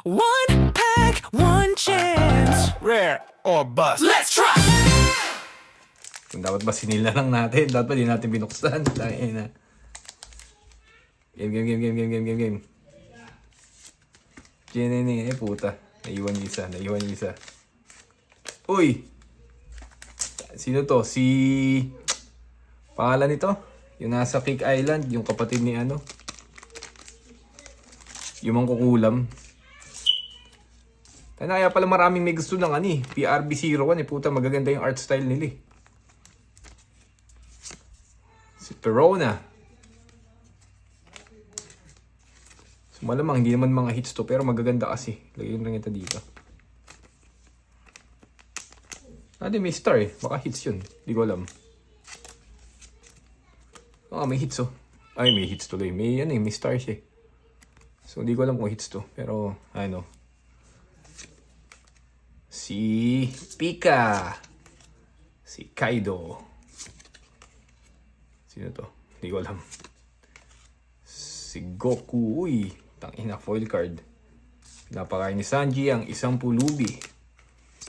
One pack, one chance. Rare or bust. Let's try! Kung dapat ba sinil na lang natin? Dapat ba di natin binuksan? Tayo na. Game. Ginini, puta. Naiwan yung isa. Uy! Sino to? Pangalan nito? Yung nasa Cake Island, yung kapatid ni ano? Yung mangkukulam. Kaya pala maraming may gusto ng PRB01 puta, magaganda yung art style nila Si Perona. So, malamang hindi naman mga hits to, pero magaganda kasi. Lagyan lang ito dito. Di may star baka hits yun. Di ko alam. May hits Ay, may hits tuloy. May star siya So, di ko alam kung hits to. Pero, si Pika. Si Kaido. Sino to? Di ko alam. Si Goku. Uy, tangina foil card. Pinapakain ni Sanji ang isang pulubi.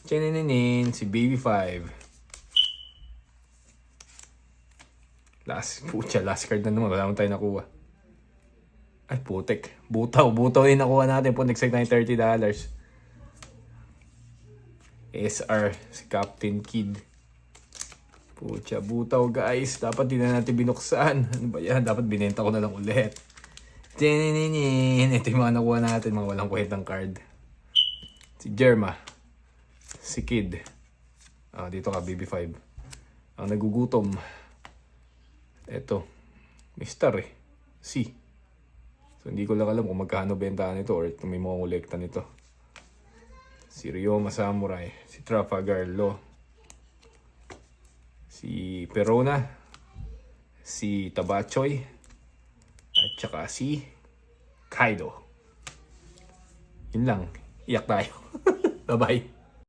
Chininin, si Baby 5. Last card na naman. Wala naman tayo nakuha. Ay, putek. Butaw yung nakuha natin po. Next time $30. SR, si Captain Kid. Pucha, butaw guys. Dapat din na natin binuksan. Ano ba yan? Dapat binenta ko na lang ulit. Ito yung mga nakuha natin. Mga walang kwentang card. Si Jerma. Si Kid. Dito ka, Baby 5. Ang nagugutom. Eto. May star C. So, hindi ko lang alam kung magkano bentahan nito or kung may mga kolekta nito. Si Ryoma Samurai. Si Trafalgar Law. Si Perona. Si Tabachoy. At saka si Kaido. Yun lang. Iyak tayo. Bye-bye.